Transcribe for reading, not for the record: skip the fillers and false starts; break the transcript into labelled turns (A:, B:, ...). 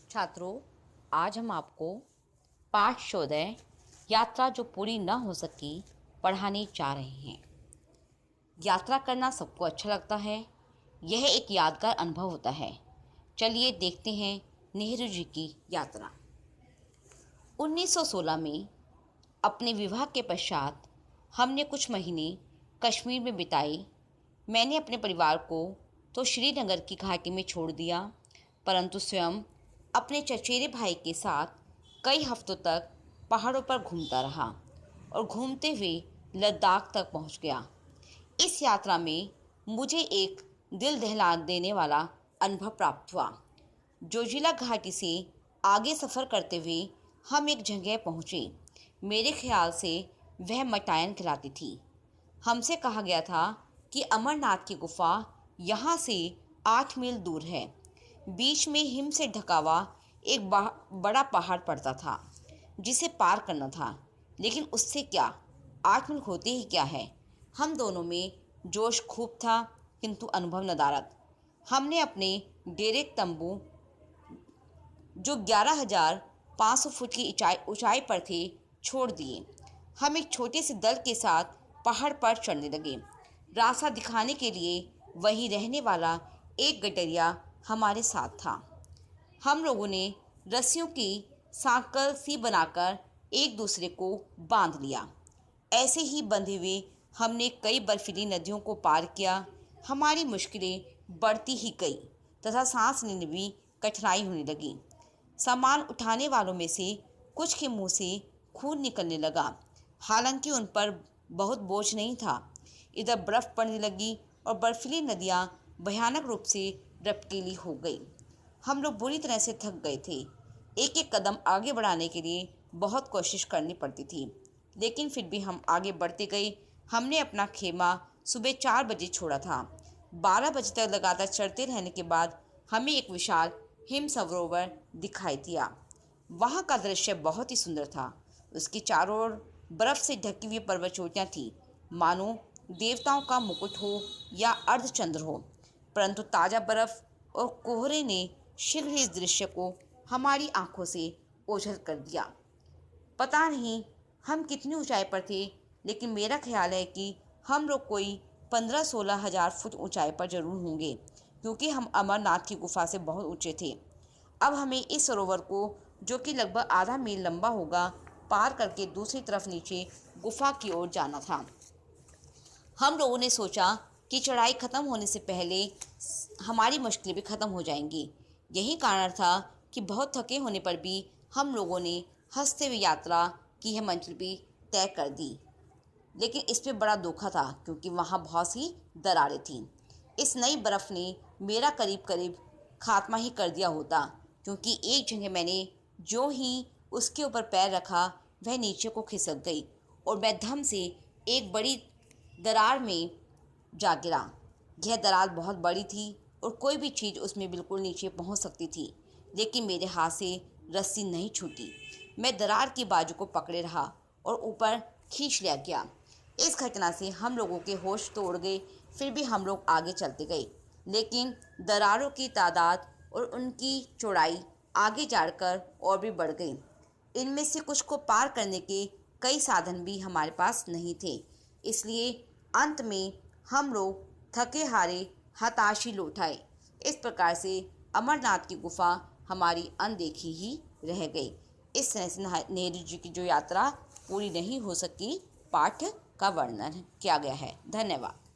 A: छात्रों, आज हम आपको पाठ 14 यात्रा जो पूरी न हो सकी पढ़ाने जा रहे हैं। यात्रा करना सबको अच्छा लगता है। यह एक यादगार अनुभव होता है। चलिए देखते हैं नेहरू जी की यात्रा। 1916 में अपने विवाह के पश्चात हमने कुछ महीने कश्मीर में बिताए। मैंने अपने परिवार को तो श्रीनगर की घाटी में छोड़ दिया, परंतु स्वयं अपने चचेरे भाई के साथ कई हफ्तों तक पहाड़ों पर घूमता रहा और घूमते हुए लद्दाख तक पहुंच गया। इस यात्रा में मुझे एक दिल दहला देने वाला अनुभव प्राप्त हुआ। जोजिला घाटी से आगे सफ़र करते हुए हम एक जगह पहुँचे। मेरे ख्याल से वह मटायन कहलाती थी। हमसे कहा गया था कि अमरनाथ की गुफा यहाँ से 8 मील दूर है। बीच में हिम से ढका हुआ एक बड़ा पहाड़ पड़ता था जिसे पार करना था। लेकिन उससे क्या, 8 मील होते ही क्या है। हम दोनों में जोश खूब था, किंतु अनुभव नदारद। हमने अपने डेरे तंबू जो 11,500 फुट की ऊंचाई पर थे छोड़ दिए। हम एक छोटे से दल के साथ पहाड़ पर चढ़ने लगे। रास्ता दिखाने के लिए वहीं रहने वाला एक गडरिया हमारे साथ था। हम लोगों ने रस्सियों की सांकल सी बनाकर एक दूसरे को बांध लिया। ऐसे ही बंधे हुए हमने कई बर्फीली नदियों को पार किया। हमारी मुश्किलें बढ़ती ही गई तथा सांस लेने में भी कठिनाई होने लगी। सामान उठाने वालों में से कुछ के मुंह से खून निकलने लगा, हालांकि उन पर बहुत बोझ नहीं था। इधर बर्फ़ पड़ने लगी और बर्फीली नदियाँ भयानक रूप से रपटीली हो गई। हम लोग बुरी तरह से थक गए थे। एक एक कदम आगे बढ़ाने के लिए बहुत कोशिश करनी पड़ती थी, लेकिन फिर भी हम आगे बढ़ते गए। हमने अपना खेमा सुबह 4 बजे छोड़ा था। 12 बजे तक लगातार चढ़ते रहने के बाद हमें एक विशाल हिम सरोवर दिखाई दिया। वहाँ का दृश्य बहुत ही सुंदर था। उसकी चारों ओर बर्फ़ से ढकी हुई पर्वत चोटियाँ थीं, मानो देवताओं का मुकुट हो या अर्धचंद्र हो। परंतु ताज़ा बर्फ़ और कोहरे ने शीघ्र ही इस दृश्य को हमारी आंखों से ओझल कर दिया। पता नहीं हम कितनी ऊंचाई पर थे, लेकिन मेरा ख्याल है कि हम लोग कोई 15-16 हज़ार फुट ऊंचाई पर जरूर होंगे, क्योंकि हम अमरनाथ की गुफा से बहुत ऊंचे थे। अब हमें इस सरोवर को, जो कि लगभग आधा मील लंबा होगा, पार करके दूसरी तरफ नीचे गुफा की ओर जाना था। हम लोगों ने सोचा कि चढ़ाई ख़त्म होने से पहले हमारी मुश्किलें भी ख़त्म हो जाएंगी। यही कारण था कि बहुत थके होने पर भी हम लोगों ने हंसते हुए यात्रा की यह मंजिल भी तय कर दी। लेकिन इस पे बड़ा धोखा था, क्योंकि वहाँ बहुत सी दरारें थीं। इस नई बर्फ़ ने मेरा करीब करीब खात्मा ही कर दिया होता, क्योंकि एक जगह मैंने जो ही उसके ऊपर पैर रखा वह नीचे को खिसक गई और मैं धम से एक बड़ी दरार में जा गिरा। यह दरार बहुत बड़ी थी और कोई भी चीज़ उसमें बिल्कुल नीचे पहुंच सकती थी, लेकिन मेरे हाथ से रस्सी नहीं छूटी। मैं दरार की बाजू को पकड़े रहा और ऊपर खींच लिया गया। इस घटना से हम लोगों के होश तो उड़ गए। फिर भी हम लोग आगे चलते गए, लेकिन दरारों की तादाद और उनकी चौड़ाई आगे जाकर और भी बढ़ गई। इनमें से कुछ को पार करने के कई साधन भी हमारे पास नहीं थे। इसलिए अंत में हम लोग थके हारे हताशी लौट आए। इस प्रकार से अमरनाथ की गुफा हमारी अनदेखी ही रह गई। इस तरह से नेहरू जी की जो यात्रा पूरी नहीं हो सकी पाठ का वर्णन किया गया है। धन्यवाद।